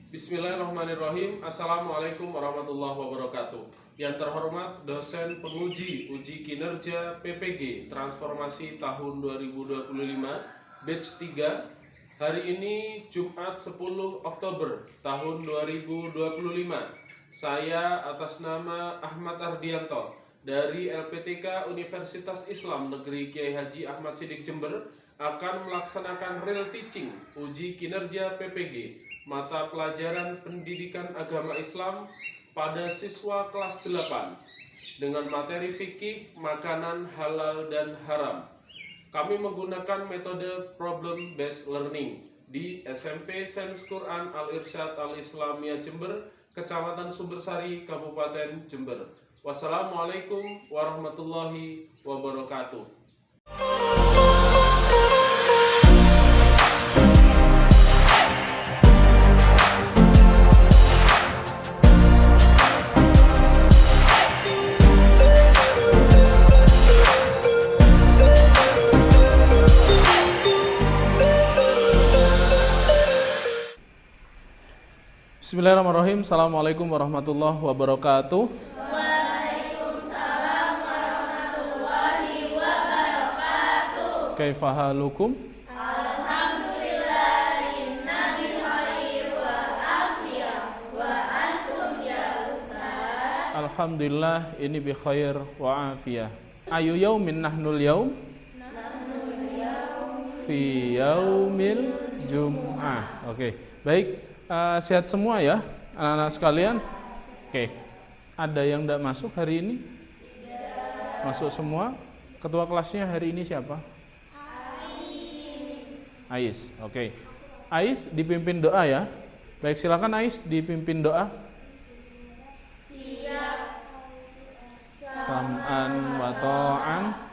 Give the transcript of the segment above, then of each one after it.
Bismillahirrahmanirrahim. Assalamualaikum warahmatullahi wabarakatuh. Yang terhormat dosen penguji uji kinerja PPG Transformasi tahun 2025 batch 3. Hari ini Jumat 10 Oktober tahun 2025. Saya atas nama Ahmad Ardianto dari LPTK Universitas Islam Negeri Kiai Haji Ahmad Siddiq Jember akan melaksanakan real teaching uji kinerja PPG mata pelajaran pendidikan agama Islam pada siswa kelas 8 dengan materi fikih, makanan halal dan haram. Kami menggunakan metode problem based learning di SMP Sains Quran Al-Irsyad Al-Islamiyah Jember, Kecamatan Sumbersari, Kabupaten Jember. Wassalamualaikum warahmatullahi wabarakatuh. Bismillahirrahmanirrahim. Assalamualaikum warahmatullahi wabarakatuh. Waalaikumsalam warahmatullahi wabarakatuh. Kaifa halukum? Alhamdulillah bi khair wa afiyah wa antum ya Ustaz. Alhamdulillah ini bi khair wa afiyah. Ayu yaumin nahnul yaum? Fi yaumil jum'ah. Oke, baik. Sehat semua ya anak-anak sekalian. Oke, ada yang tidak masuk hari ini? Tidak. Masuk semua. Ketua kelasnya hari ini siapa? Ais. Oke. Ais dipimpin doa ya. Baik, silakan Ais dipimpin doa. Siap. Sam'an wa ta'an.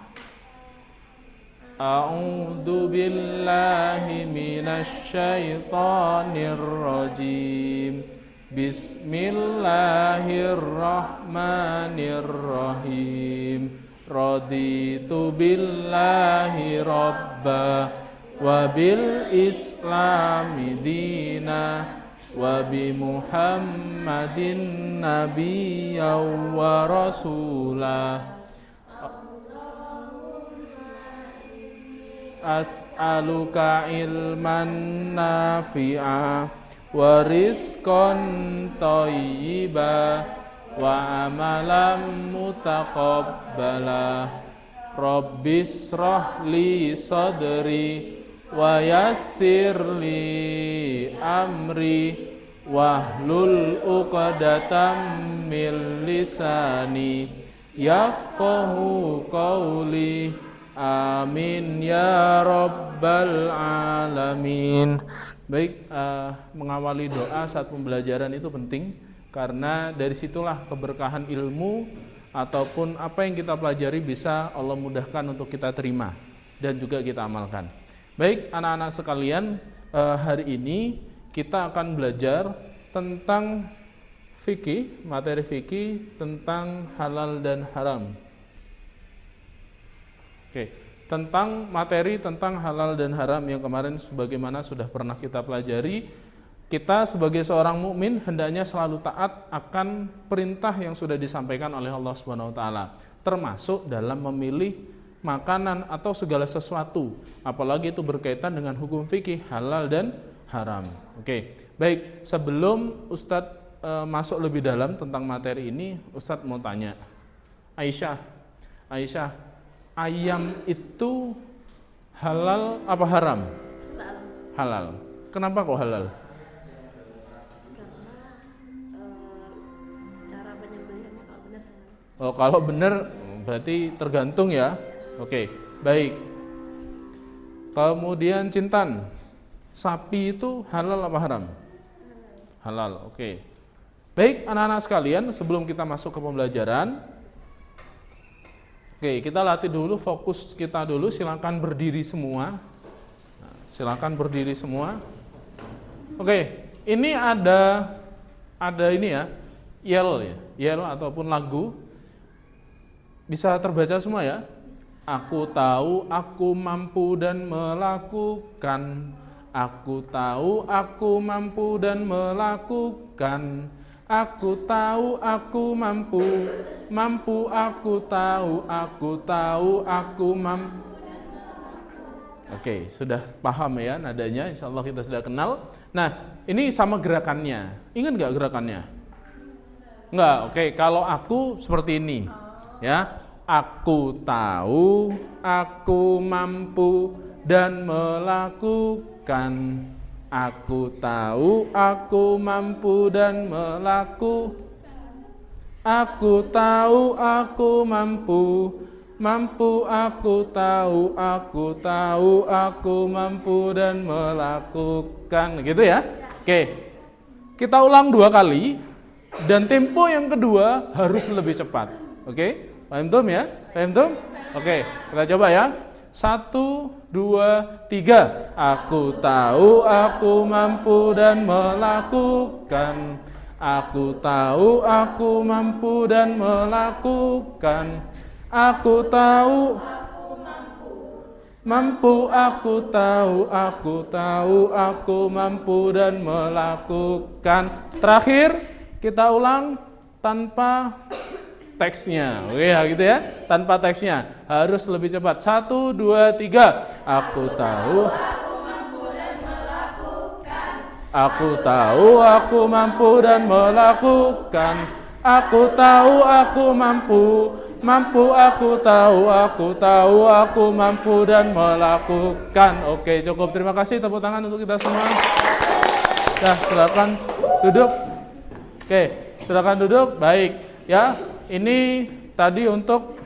A'udzu billahi minasy syaithanir rajim. Bismillahirrahmanirrahim. Raditu billahi rabba wa bil islami dina wa bi Muhammadin nabiyyan wa rasulah. As'aluka ilman nafi'a wa rizqan thayyiba wa amalan mutaqabbala. Rabbishrah li sadri wa yassir li amri wahlul 'uqdatam min lisani yafqahu qawli. Amin ya rabbal alamin. Baik, mengawali doa saat pembelajaran itu penting karena dari situlah keberkahan ilmu ataupun apa yang kita pelajari bisa Allah mudahkan untuk kita terima dan juga kita amalkan. Baik, anak-anak sekalian, hari ini kita akan belajar tentang fikih, materi fikih tentang halal dan haram. Oke, tentang materi tentang halal dan haram yang kemarin sebagaimana sudah pernah kita pelajari, kita sebagai seorang mukmin hendaknya selalu taat akan perintah yang sudah disampaikan oleh Allah Subhanahu wa taala, termasuk dalam memilih makanan atau segala sesuatu, apalagi itu berkaitan dengan hukum fikih halal dan haram. Oke, baik, sebelum Ustadz masuk lebih dalam tentang materi ini, Ustadz mau tanya, Aisyah, ayam itu halal apa haram? Halal. Kenapa kok halal? Karena cara penyembelihannya kalau benar halal. Oh, kalau benar berarti tergantung ya. Oke, baik. Kemudian Cintan, sapi itu halal apa haram? Halal. Oke. Baik, anak-anak sekalian, sebelum kita masuk ke pembelajaran, oke, kita latih dulu, fokus kita dulu. Silakan berdiri semua. Silakan berdiri semua. Oke, ini ada ini ya, yel ataupun lagu. Bisa terbaca semua ya? Aku tahu aku mampu dan melakukan Aku tahu aku mampu dan melakukan. Aku tahu aku mampu. Mampu aku tahu aku mampu. Oke, sudah paham ya nadanya, insya Allah kita sudah kenal. Nah, ini sama gerakannya. Ingat nggak gerakannya? Nggak, oke. Kalau aku seperti ini, ya. Aku tahu, aku mampu dan melakukan. Aku tahu, aku mampu dan melakukan. Aku tahu, aku mampu. Mampu aku tahu, aku mampu dan melakukan. Gitu ya. Oke. Kita ulang 2 kali dan tempo yang kedua harus lebih cepat. Oke? Paham tum ya? Paham tum? Oke, kita coba ya. 1, 2, 3. Aku tahu, aku mampu dan melakukan. Aku tahu, aku mampu dan melakukan. Aku tahu, mampu, aku tahu, aku mampu dan melakukan. Terakhir, kita ulang tanpa teksnya. Oke ya gitu ya, tanpa teksnya. Harus lebih cepat. 1, 2, 3. Aku tahu, aku tahu, aku mampu dan melakukan. Aku tahu, aku mampu. Mampu aku tahu, aku mampu dan melakukan. Oke, cukup. Terima kasih, tepuk tangan untuk kita semua. Nah, silakan duduk. Oke, silakan duduk. Baik, ya. Ini tadi untuk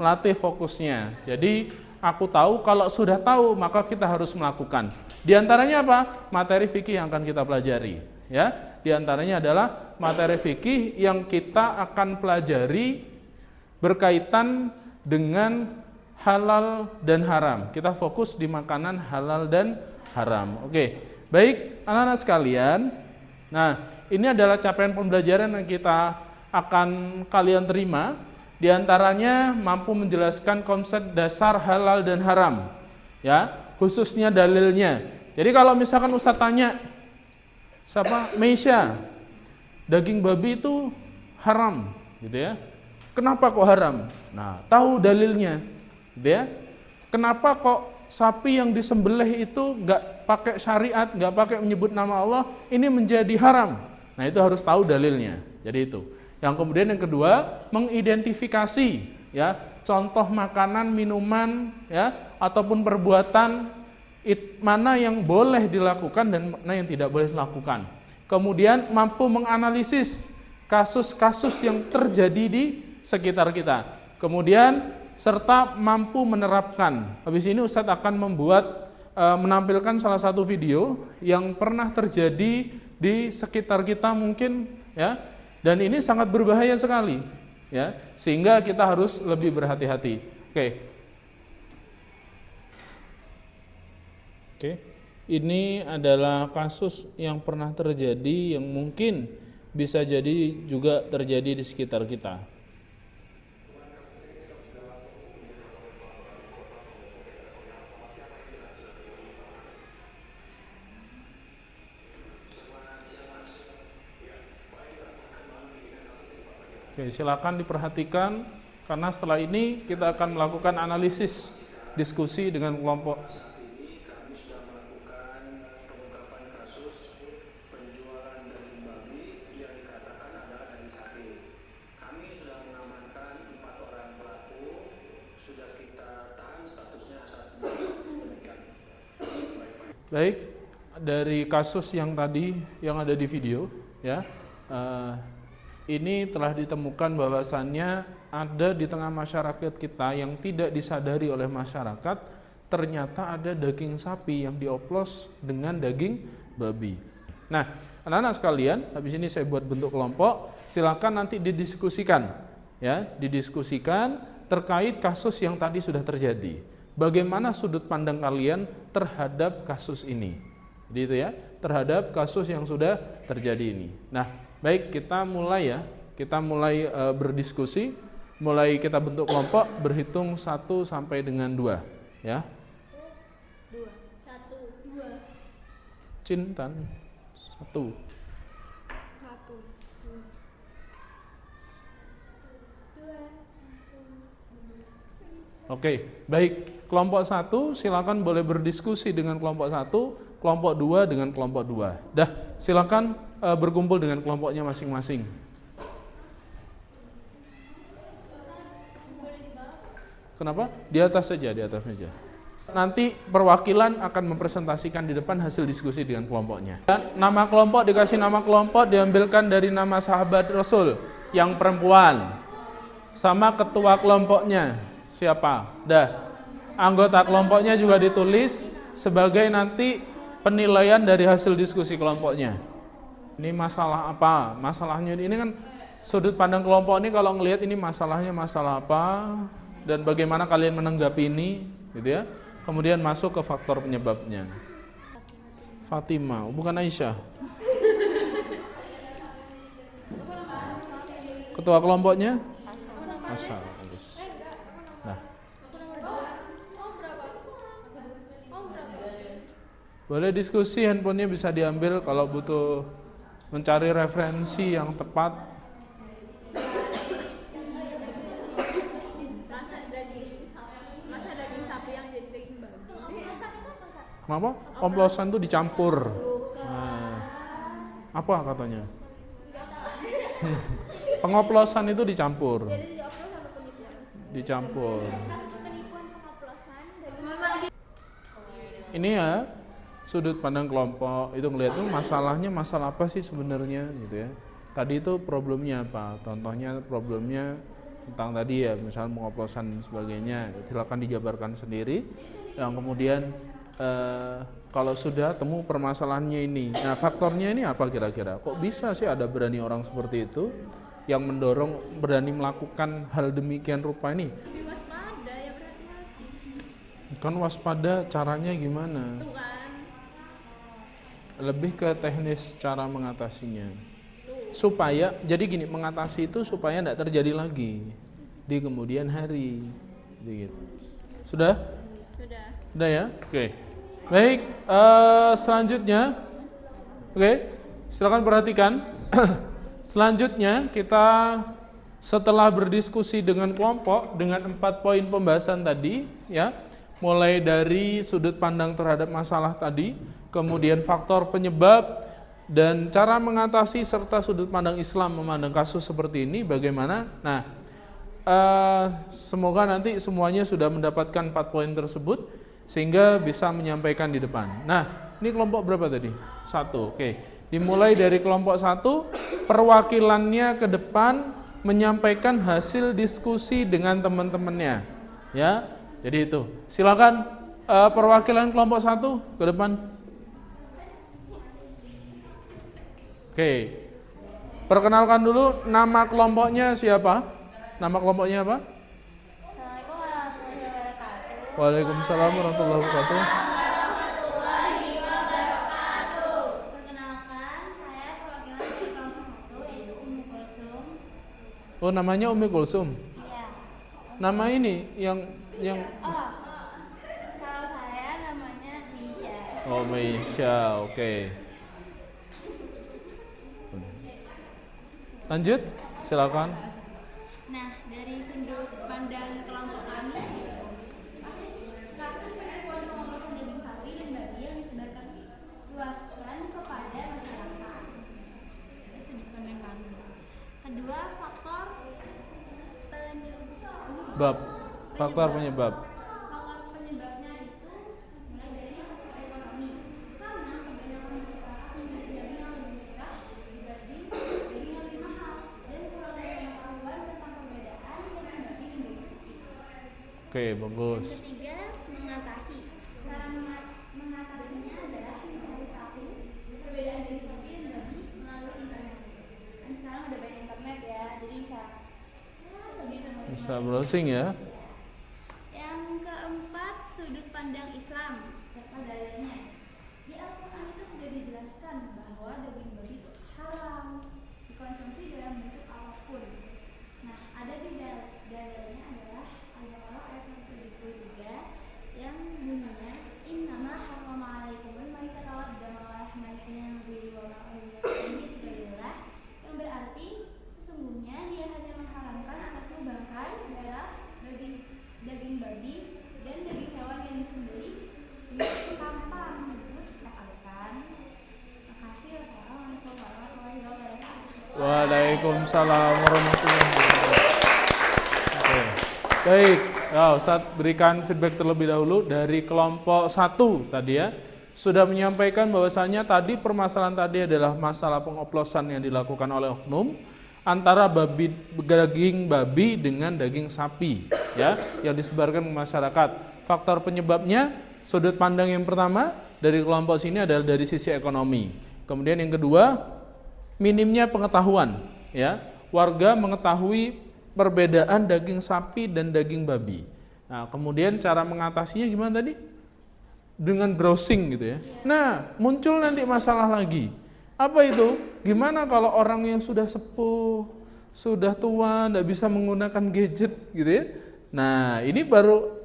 melatih fokusnya. Jadi, aku tahu, kalau sudah tahu, maka kita harus melakukan. Di antaranya apa? Materi fikih yang akan kita pelajari. Ya, di antaranya adalah materi fikih yang kita akan pelajari berkaitan dengan halal dan haram. Kita fokus di makanan halal dan haram. Oke, baik anak-anak sekalian. Nah, ini adalah capaian pembelajaran yang kita akan kalian terima. Di antaranya mampu menjelaskan konsep dasar halal dan haram. Ya, khususnya dalilnya. Jadi kalau misalkan Ustaz tanya, siapa? Meisha, daging babi itu haram, gitu ya. Kenapa kok haram? Nah, tahu dalilnya, gitu ya. Kenapa kok sapi yang disembelih itu nggak pakai syariat, nggak pakai menyebut nama Allah, ini menjadi haram? Nah, itu harus tahu dalilnya. Jadi itu. Yang kemudian yang kedua, mengidentifikasi, ya, contoh makanan, minuman, ya, ataupun perbuatan mana yang boleh dilakukan dan mana yang tidak boleh dilakukan. Kemudian mampu menganalisis kasus-kasus yang terjadi di sekitar kita. Kemudian serta mampu menerapkan. Habis ini Ustadz akan menampilkan salah satu video yang pernah terjadi di sekitar kita mungkin, ya. Dan ini sangat berbahaya sekali, ya. Sehingga kita harus lebih berhati-hati. Oke. Ini adalah kasus yang pernah terjadi yang mungkin bisa jadi juga terjadi di sekitar kita. Oke, silakan diperhatikan karena setelah ini kita akan melakukan analisis diskusi dengan kelompok. Kami sudah melakukan pengungkapan kasus penjualan daging babi yang dikatakan adalah daging sapi. Kami sudah mengamankan 4 orang pelaku, sudah kita tahan statusnya saat ini. Demikian. Baik, dari kasus yang tadi yang ada di video, ya. Ini telah ditemukan bahwasannya ada di tengah masyarakat kita yang tidak disadari oleh masyarakat, ternyata ada daging sapi yang dioplos dengan daging babi. Nah, anak-anak sekalian, habis ini saya buat bentuk kelompok, silakan nanti didiskusikan, ya, didiskusikan terkait kasus yang tadi sudah terjadi. Bagaimana sudut pandang kalian terhadap kasus ini? Jadi itu ya, terhadap kasus yang sudah terjadi ini. Nah, baik, kita mulai ya. Kita mulai berdiskusi, mulai kita bentuk kelompok, berhitung 1 sampai dengan 2, ya. 2, 1, 2. Cintan. 1. Satu. Oke, baik. Kelompok 1 silakan boleh berdiskusi dengan kelompok 1, kelompok 2 dengan kelompok 2. Dah, silakan berkumpul dengan kelompoknya masing-masing. Kenapa? Di atas saja, di atas meja. Nanti perwakilan akan mempresentasikan di depan hasil diskusi dengan kelompoknya. Dan nama kelompok dikasih nama kelompok diambilkan dari nama sahabat Rasul yang perempuan. Sama ketua kelompoknya siapa? Dah. Anggota kelompoknya juga ditulis sebagai nanti penilaian dari hasil diskusi kelompoknya. Ini masalah apa? Masalahnya ini kan sudut pandang kelompok ini kalau ngelihat ini masalahnya masalah apa dan bagaimana kalian menanggapi ini, gitu ya. Kemudian masuk ke faktor penyebabnya. Fatimah, bukan Aisyah. Ketua kelompoknya? Asal. Nah. Boleh diskusi, handphonenya bisa diambil kalau butuh mencari referensi yang tepat. Masa daging sapi yang jadi daging babi. Kenapa? Oplosan itu dicampur. Nah, apa katanya? Pengoplosan itu dicampur. Jadi dioplos sama penipuan. Dicampur. Penipuan pengoplosan daging. Ini ya sudut pandang kelompok itu ngelihat tuh masalahnya masalah apa sih sebenarnya gitu ya. Tadi itu problemnya apa? Contohnya problemnya tentang tadi ya misalnya pengoplosan dan sebagainya. Silakan dijabarkan sendiri. Yang kemudian kalau sudah temu permasalahannya ini. Nah, faktornya ini apa kira-kira? Kok bisa sih ada berani orang seperti itu yang mendorong berani melakukan hal demikian rupa ini? Lebih waspada ya, berhati-hati. Kan waspada caranya gimana? Tuh kan. Lebih ke teknis cara mengatasinya. Supaya jadi gini, mengatasi itu supaya tidak terjadi lagi di kemudian hari. Gitu. Sudah? Sudah ya? Oke. Baik, selanjutnya. Oke, silakan perhatikan. Selanjutnya kita setelah berdiskusi dengan kelompok dengan 4 poin pembahasan tadi ya, mulai dari sudut pandang terhadap masalah tadi, kemudian faktor penyebab dan cara mengatasi serta sudut pandang Islam memandang kasus seperti ini bagaimana. Nah, semoga nanti semuanya sudah mendapatkan 4 poin tersebut sehingga bisa menyampaikan di depan. Nah, ini kelompok berapa tadi? 1. Oke. Dimulai dari kelompok 1, perwakilannya ke depan menyampaikan hasil diskusi dengan teman-temannya. Ya. Jadi itu. Silakan perwakilan kelompok 1 ke depan. Oke. Perkenalkan dulu nama kelompoknya siapa? Nama kelompoknya apa? Assalamualaikum warahmatullahi wabarakatuh. Waalaikumsalam warahmatullahi wabarakatuh. Perkenalkan, saya perwakilan dari kelompok 1 yaitu Ummu Kulsum. Oh, namanya Ummi Kulsum. Iya. Nama ini yang Oh, kalau saya namanya Nisha. Oh, Maisha. Oke. Lanjut, silakan. Nah, dari sudut pandang kelompok kami, kasus penipuan pengoplosan daging sapi dan babi yang disebarkan luaskan kepada masyarakat. Itu sudut pandang kami. Kedua, faktor penyebab. Faktor penyebab. Faktor penyebabnya itu mulai dari faktor ekonomi. Karena kebanyakan masyarakat memilih daging yang lebih murah dibanding daging yang lebih mahal dan kurangnya pengetahuan tentang perbedaan daging babi dan daging sapi. Oke, bagus. Yang ketiga, mengatasi. Cara mengatasinya adalah mencari tahu perbedaan daging sapi dan babi melalui internet. Kan sekarang udah banyak internet ya, jadi bisa lebih informasi. Bisa browsing ya. Yang keempat, sudut pandang Islam serta dalilnya. Di Al-Quran itu sudah dijelaskan bahwa daging babi itu haram dikonsumsi dalam bentuk apapun. Nah, ada di dalilnya adalah Al-Baqarah ayat 173 yang bunyinya innama harrama alaikumul maitata wad dama wa lahma Waalaikumsalam warahmatullahi wabarakatuh. Oke. Baik, ya, Ustadz berikan feedback terlebih dahulu dari kelompok 1 tadi ya. Sudah menyampaikan bahwasanya tadi permasalahan tadi adalah masalah pengoplosan yang dilakukan oleh oknum antara daging babi dengan daging sapi ya yang disebarkan ke masyarakat. Faktor penyebabnya sudut pandang yang pertama dari kelompok sini adalah dari sisi ekonomi. Kemudian yang kedua, minimnya pengetahuan ya. Warga mengetahui perbedaan daging sapi dan daging babi. Nah, kemudian cara mengatasinya gimana tadi? Dengan browsing gitu ya. Nah, muncul nanti masalah lagi. Apa itu? Gimana kalau orang yang sudah sepuh, sudah tua, tidak bisa menggunakan gadget gitu ya? Nah, ini baru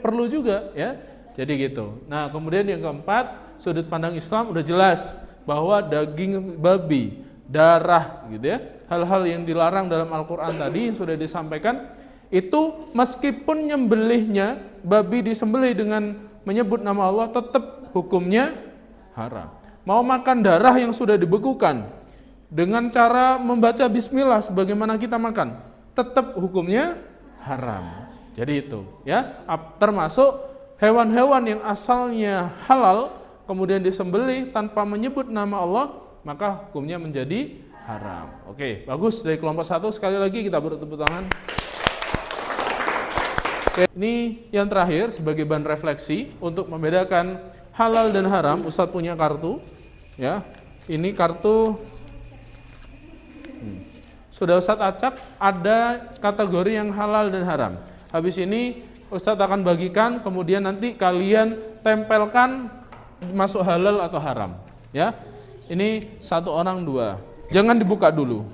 perlu juga ya. Jadi gitu. Nah, kemudian yang keempat, sudut pandang Islam udah jelas bahwa daging babi, darah gitu ya, hal-hal yang dilarang dalam Al-Quran tadi yang sudah disampaikan, itu meskipun nyembelihnya, babi disembelih dengan menyebut nama Allah, tetap hukumnya haram. Mau makan darah yang sudah dibekukan dengan cara membaca bismillah sebagaimana kita makan, tetap hukumnya haram. Jadi itu ya, termasuk hewan-hewan yang asalnya halal kemudian disembelih tanpa menyebut nama Allah, maka hukumnya menjadi haram. Oke, bagus dari kelompok 1. Sekali lagi kita beri tepuk tangan. Oke, ini yang terakhir sebagai bahan refleksi untuk membedakan halal dan haram. Ustadz punya kartu, ya. Ini kartu. Sudah Ustadz acak, ada kategori yang halal dan haram. Habis ini Ustadz akan bagikan, kemudian nanti kalian tempelkan masuk halal atau haram. Ya, ini 1 orang 2. Jangan dibuka dulu.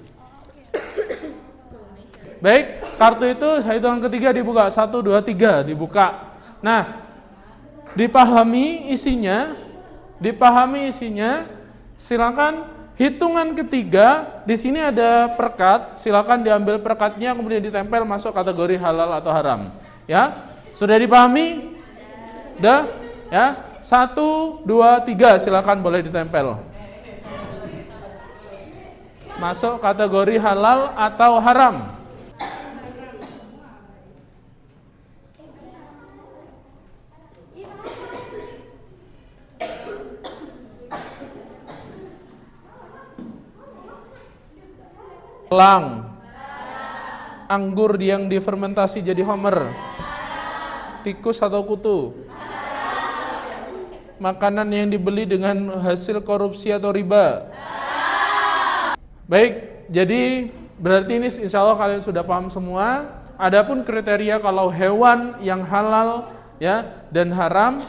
Baik, kartu itu hitungan ketiga dibuka. 1, 2, 3 dibuka. Nah, dipahami isinya. Silakan hitungan ketiga. Di sini ada perkat. Silakan diambil perkatnya kemudian ditempel masuk kategori halal atau haram. Ya, sudah dipahami? Sudah? Ya, 1, 2, 3 silakan boleh ditempel. Masuk kategori halal atau haram. Elang, anggur yang difermentasi jadi homer, tikus atau kutu, makanan yang dibeli dengan hasil korupsi atau riba. Baik, jadi berarti ini insya Allah kalian sudah paham semua. Adapun kriteria kalau hewan yang halal ya dan haram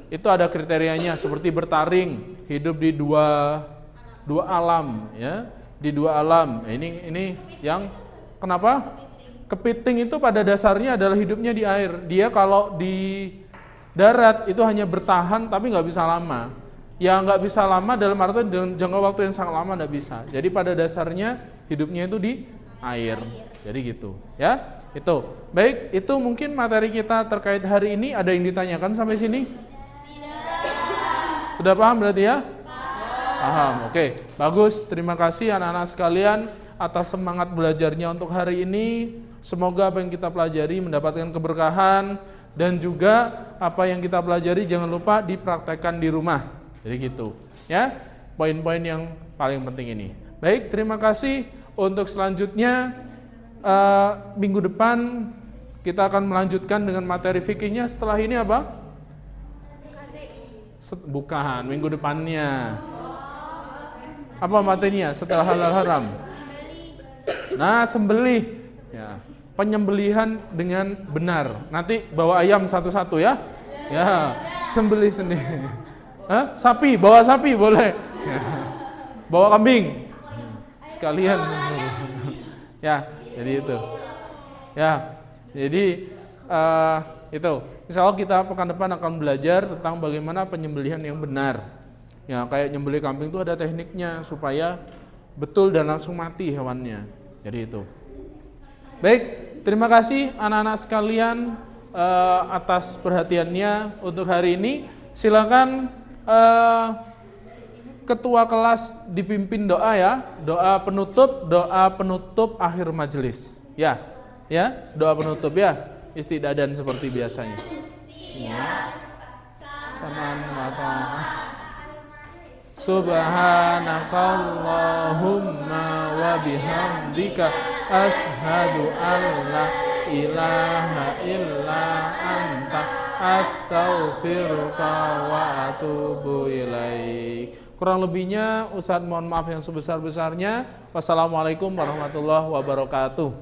itu ada kriterianya seperti bertaring, hidup di dua alam ya. Di 2 alam. Ini yang kenapa? Kepiting itu pada dasarnya adalah hidupnya di air. Dia kalau di darat itu hanya bertahan tapi nggak bisa lama. Ya nggak bisa lama dalam arti dengan jangka waktu yang sangat lama nggak bisa. Jadi pada dasarnya hidupnya itu di air. Jadi gitu, ya. Itu. Baik, itu mungkin materi kita terkait hari ini. Ada yang ditanyakan sampai sini? Tidak. Sudah paham berarti ya? Paham, oke. Bagus, terima kasih anak-anak sekalian atas semangat belajarnya untuk hari ini. Semoga apa yang kita pelajari mendapatkan keberkahan dan juga apa yang kita pelajari jangan lupa dipraktekkan di rumah. Jadi gitu, ya. Poin-poin yang paling penting ini. Baik, terima kasih. Untuk selanjutnya minggu depan kita akan melanjutkan dengan materi fikihnya. Setelah ini apa? Bukan, minggu depannya. Apa materinya setelah halal haram? Nah, sembelih. Ya, penyembelihan dengan benar. Nanti bawa ayam satu-satu ya. Ya, sembelih sendiri. Hah? Sapi, bawa sapi boleh. Ya. Bawa kambing. Sekalian. Ya, jadi itu. Ya, jadi itu. Insya Allah kita pekan depan akan belajar tentang bagaimana penyembelihan yang benar. Ya, kayak nyembelih kambing itu ada tekniknya supaya betul dan langsung mati hewannya. Jadi itu. Baik, terima kasih anak-anak sekalian atas perhatiannya untuk hari ini. Silakan ketua kelas dipimpin doa ya, doa penutup akhir majelis. Ya, doa penutup ya, istidadan seperti biasanya. Ya. Samaan mata. Subhanakallahumma wa bihamdika asyhadu an la ilaha illa anta astaghfiruka wa atubu ilaik. Kurang lebihnya Ustadz mohon maaf yang sebesar-besarnya. Wassalamualaikum warahmatullahi wabarakatuh.